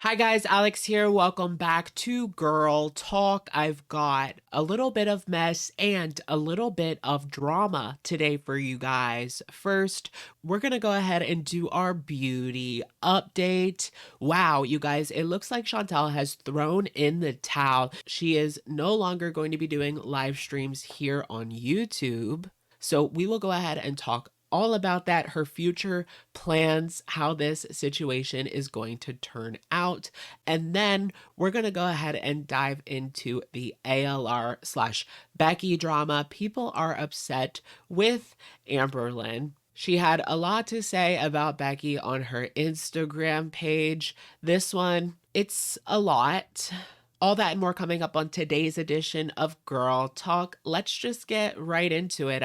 Hi guys, Alex here. Welcome back to Girl Talk. I've got a little bit of mess and a little bit of drama today for you guys. First, we're going to go ahead and do our beauty update. Wow, you guys, it looks like Chantal has thrown in the towel. She is no longer going to be doing live streams here on YouTube. So we will go ahead and talk all about that, her future plans, how this situation is going to turn out. And then we're going to go ahead and dive into the ALR slash Becky drama. People are upset with Amberlynn. She had a lot to say about Becky on her Instagram page. This one, it's a lot. All that and more coming up on today's edition of Girl Talk. Let's just get right into it.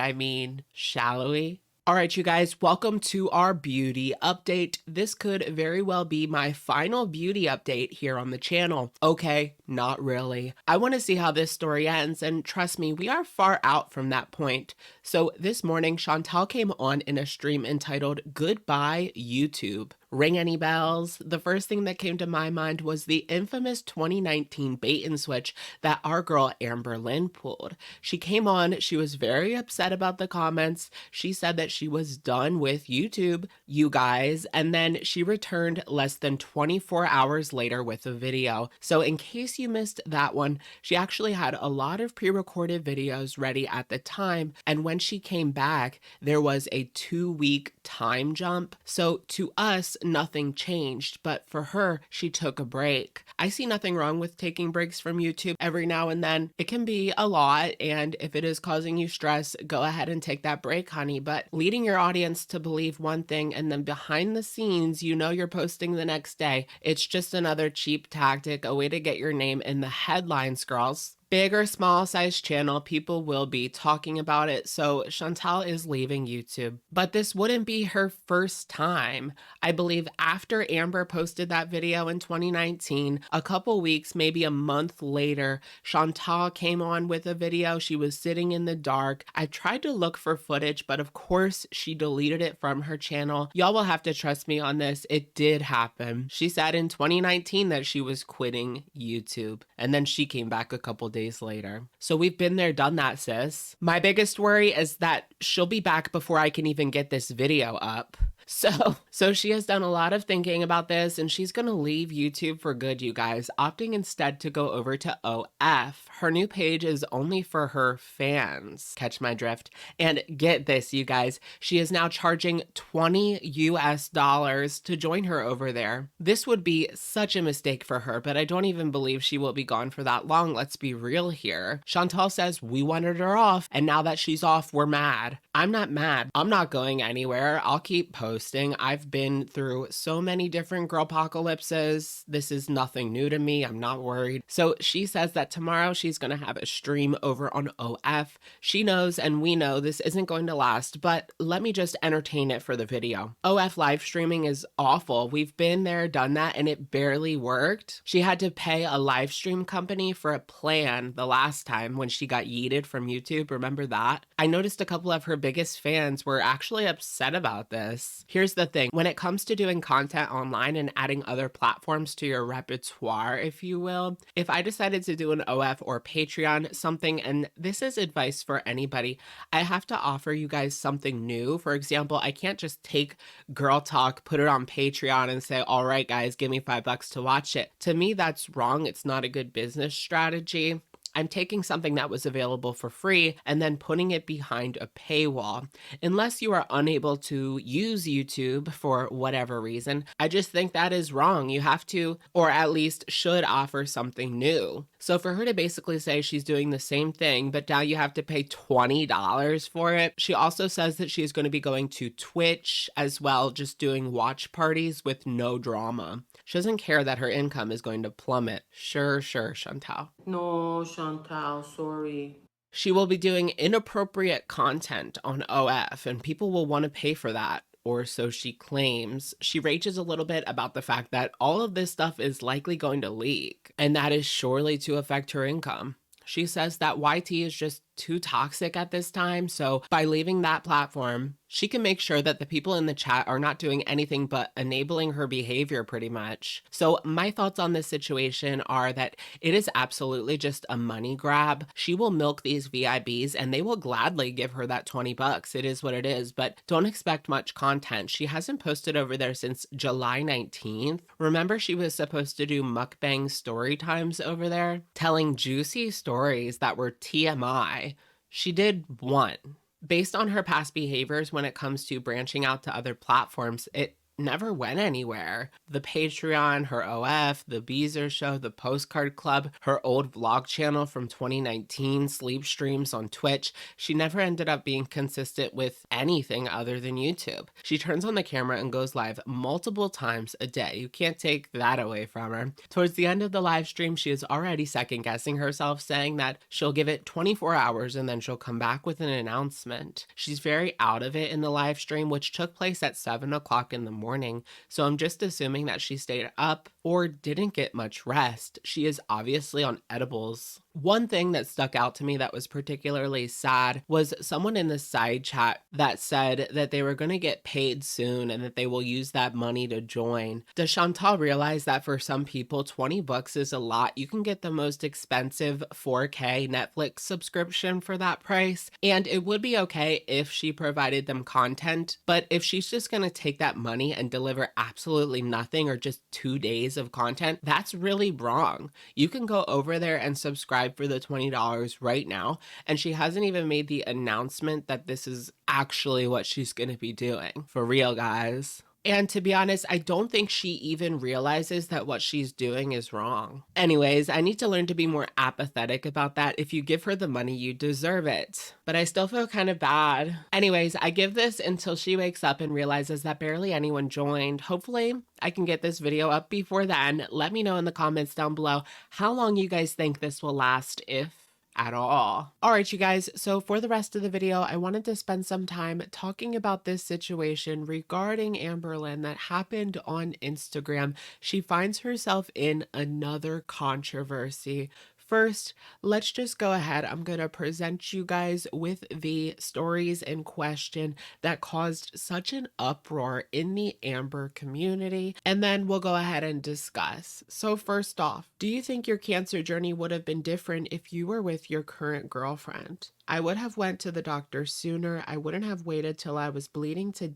Shall we? All right, you guys, welcome to our beauty update. This could very well be my final beauty update here on the channel. Okay, not really. I want to see how this story ends, and trust me, we are far out from that point. So this morning, Chantal came on in a stream entitled Goodbye YouTube. Ring any bells? The first thing that came to my mind was the infamous 2019 bait and switch that our girl Amberlynn pulled. She came on, she was very upset about the comments. She said that she was done with YouTube, you guys, and then she returned less than 24 hours later with a video. So in case you missed that one, she actually had a lot of pre-recorded videos ready at the time, and when she came back, there was a 2-week time jump. So to us, nothing changed, but for her, she took a break. I see nothing wrong with taking breaks from YouTube every now and then. It can be a lot, and if it is causing you stress, go ahead and take that break, honey. But leading your audience to believe one thing and then behind the scenes, you know you're posting the next day, it's just another cheap tactic, a way to get your name in the headlines, girls. Big or small size channel, people will be talking about it, so Chantal is leaving YouTube. But this wouldn't be her first time. I believe after Amber posted that video in 2019, a couple weeks, maybe a month later, Chantal came on with a video. She was sitting in the dark. I tried to look for footage, but of course she deleted it from her channel. Y'all will have to trust me on this. It did happen. She said in 2019 that she was quitting YouTube, and then she came back a couple days later. So we've been there, done that, sis. My biggest worry is that she'll be back before I can even get this video up. So she has done a lot of thinking about this, and she's gonna leave YouTube for good, you guys, opting instead to go over to OF. Her new page is only for her fans. Catch my drift? And get this, you guys, she is now charging $20 US to join her over there. This would be such a mistake for her, but I don't even believe she will be gone for that long. Let's be real here. Chantal says we wanted her off, and now that she's off, we're mad. I'm not mad. I'm not going anywhere. I'll keep posting. I've been through so many different girl apocalypses. This is nothing new to me. I'm not worried. So she says that tomorrow she's going to have a stream over on OF. She knows and we know this isn't going to last, but let me just entertain it for the video. OF live streaming is awful. We've been there, done that, and it barely worked. She had to pay a live stream company for a plan the last time when she got yeeted from YouTube. Remember that? I noticed a couple of her biggest fans were actually upset about this. Here's the thing. When it comes to doing content online and adding other platforms to your repertoire, if you will, if I decided to do an OF or Patreon something, and this is advice for anybody, I have to offer you guys something new. For example, I can't just take Girl Talk, put it on Patreon and say, all right, guys, give me $5 to watch it. To me, that's wrong. It's not a good business strategy. I'm taking something that was available for free and then putting it behind a paywall. Unless you are unable to use YouTube for whatever reason, I just think that is wrong. You have to, or at least should, offer something new. So for her to basically say she's doing the same thing, but now you have to pay $20 for it. She also says that she's going to be going to Twitch as well, just doing watch parties with no drama. She doesn't care that her income is going to plummet. Sure, Chantal. No, Chantal, sorry. She will be doing inappropriate content on OF, and people will want to pay for that, or so she claims. She rages a little bit about the fact that all of this stuff is likely going to leak, and that is surely to affect her income. She says that YT is just too toxic at this time. So by leaving that platform, she can make sure that the people in the chat are not doing anything but enabling her behavior pretty much. So my thoughts on this situation are that it is absolutely just a money grab. She will milk these VIBs and they will gladly give her that 20 bucks. It is what it is, but don't expect much content. She hasn't posted over there since July 19th. Remember, she was supposed to do mukbang story times over there, telling juicy stories that were TMI. She did one. Based on her past behaviors when it comes to branching out to other platforms, it never went anywhere. The Patreon, her OF, the Beezer Show, the Postcard Club, her old vlog channel from 2019, sleep streams on Twitch, she never ended up being consistent with anything other than YouTube. She turns on the camera and goes live multiple times a day. You can't take that away from her. Towards the end of the live stream, she is already second guessing herself, saying that she'll give it 24 hours and then she'll come back with an announcement. She's very out of it in the live stream, which took place at 7 o'clock in the morning, so I'm just assuming that she stayed up or didn't get much rest. She is obviously on edibles. One thing that stuck out to me that was particularly sad was someone in the side chat that said that they were going to get paid soon and that they will use that money to join. Does Chantal realize that for some people, 20 bucks is a lot? You can get the most expensive 4K Netflix subscription for that price, and it would be okay if she provided them content, but if she's just going to take that money and deliver absolutely nothing or just 2 days of content, that's really wrong. You can go over there and subscribe for the $20 right now, and she hasn't even made the announcement that this is actually what she's going to be doing. For real, guys. And to be honest, I don't think she even realizes that what she's doing is wrong. Anyways, I need to learn to be more apathetic about that. If you give her the money, you deserve it. But I still feel kind of bad. Anyways, I give this until she wakes up and realizes that barely anyone joined. Hopefully, I can get this video up before then. Let me know in the comments down below how long you guys think this will last, if at all. All right, you guys, so for the rest of the video, I wanted to spend some time talking about this situation regarding Amberlynn that happened on Instagram. She finds herself in another controversy. First, let's just go ahead. I'm going to present you guys with the stories in question that caused such an uproar in the Amber community, and then we'll go ahead and discuss. So first off, do you think your cancer journey would have been different if you were with your current girlfriend? I would have went to the doctor sooner. I wouldn't have waited till I was bleeding to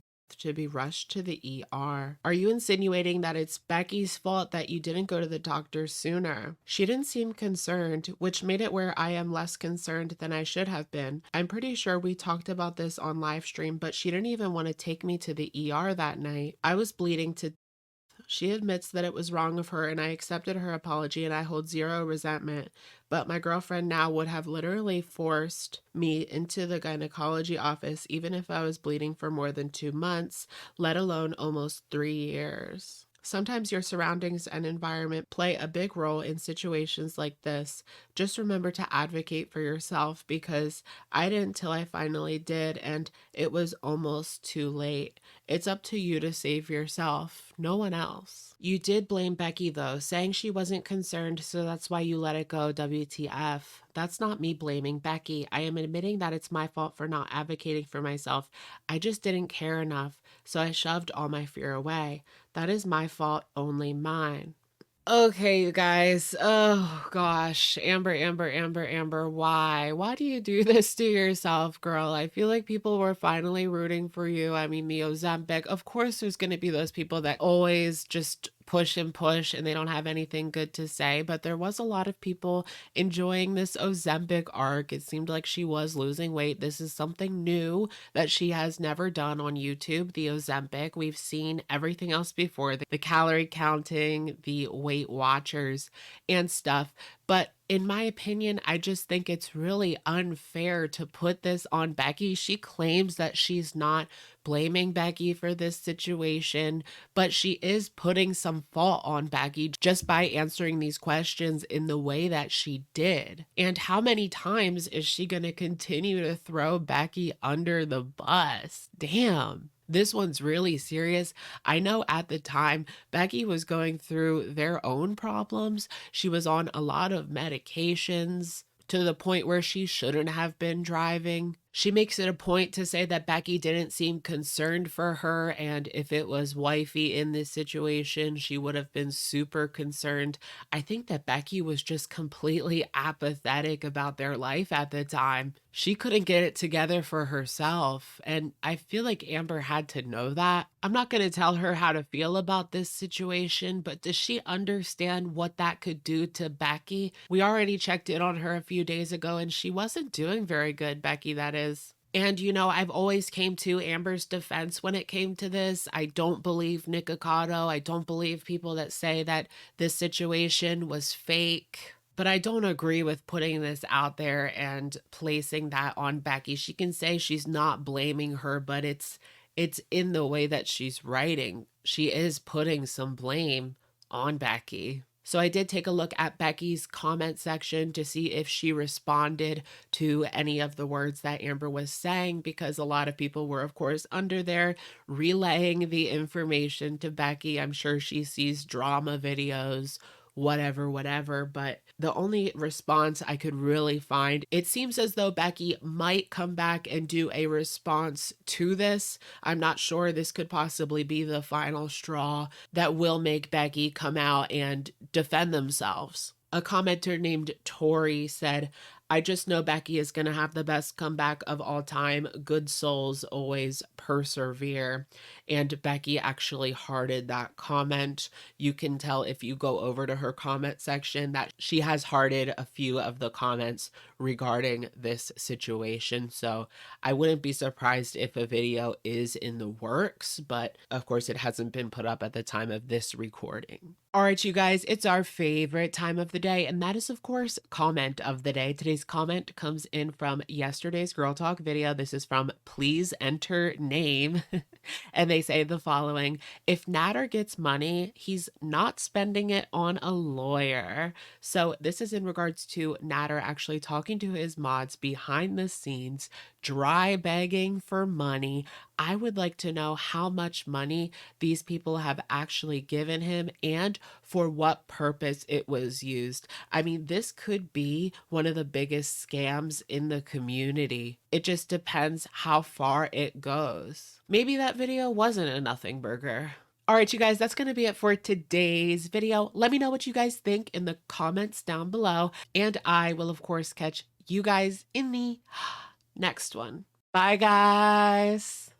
be rushed to the ER. Are you insinuating that it's Becky's fault that you didn't go to the doctor sooner? She didn't seem concerned, which made it where I am less concerned than I should have been. I'm pretty sure we talked about this on live stream, but she didn't even want to take me to the ER that night. I was bleeding to death. She admits that it was wrong of her and I accepted her apology and I hold zero resentment. But my girlfriend now would have literally forced me into the gynecology office even if I was bleeding for more than 2 months, let alone almost 3 years. Sometimes your surroundings and environment play a big role in situations like this. Just remember to advocate for yourself, because I didn't till I finally did, and it was almost too late. It's up to you to save yourself, no one else. You did blame Becky though, saying she wasn't concerned, so that's why you let it go. WTF. That's not me blaming Becky. I am admitting that it's my fault for not advocating for myself. I just didn't care enough, so I shoved all my fear away. That is my fault, only mine. Okay, you guys. Oh gosh. Amber, why? Why do you do this to yourself, girl? I feel like people were finally rooting for you. I mean, the Ozempic, of course there's going to be those people that always just push and push and they don't have anything good to say, but there was a lot of people enjoying this Ozempic arc. It seemed like she was losing weight. This is something new that she has never done on YouTube, the Ozempic. We've seen everything else before, the calorie counting, the Weight Watchers and stuff, but in my opinion, I just think it's really unfair to put this on Becky. She claims that she's not blaming Becky for this situation, but she is putting some fault on Becky just by answering these questions in the way that she did. And how many times is she going to continue to throw Becky under the bus? Damn. This one's really serious. I know at the time Becky was going through their own problems. She was on a lot of medications. to the point where she shouldn't have been driving. She makes it a point to say that Becky didn't seem concerned for her, and if it was wifey in this situation, she would have been super concerned. I think that Becky was just completely apathetic about their life at the time. She couldn't get it together for herself, and I feel like Amber had to know that. I'm not going to tell her how to feel about this situation, but does she understand what that could do to Becky? We already checked in on her a few days ago, and she wasn't doing very good, Becky, that is. And I've always came to Amber's defense when it came to this. I don't believe Nick Ocado. I don't believe people that say that this situation was fake. But I don't agree with putting this out there and placing that on Becky. She can say she's not blaming her, but it's in the way that she's writing. She is putting some blame on Becky. So I did take a look at Becky's comment section to see if she responded to any of the words that Amber was saying, because a lot of people were, of course, under there relaying the information to Becky. I'm sure she sees drama videos, whatever, but the only response I could really find, it seems as though Becky might come back and do a response to this. I'm not sure. This could possibly be the final straw that will make Becky come out and defend themselves. A commenter named Tori said, I just know Becky is going to have the best comeback of all time. Good souls always persevere. And Becky actually hearted that comment. You can tell if you go over to her comment section that she has hearted a few of the comments regarding this situation. So I wouldn't be surprised if a video is in the works, but of course it hasn't been put up at the time of this recording. All right, you guys, it's our favorite time of the day, and that is, of course, comment of the day. Today's comment comes in from yesterday's Girl Talk video. This is from Please Enter Name, and they say the following: if Natter gets money, he's not spending it on a lawyer. So this is in regards to Natter actually talking to his mods behind the scenes, dry begging for money. I would like to know how much money these people have actually given him and for what purpose it was used. I mean, this could be one of the biggest scams in the community. It just depends how far it goes. Maybe that video wasn't a nothing burger. All right, you guys, that's going to be it for today's video. Let me know what you guys think in the comments down below, and I will, of course, catch you guys in the next one. Bye, guys.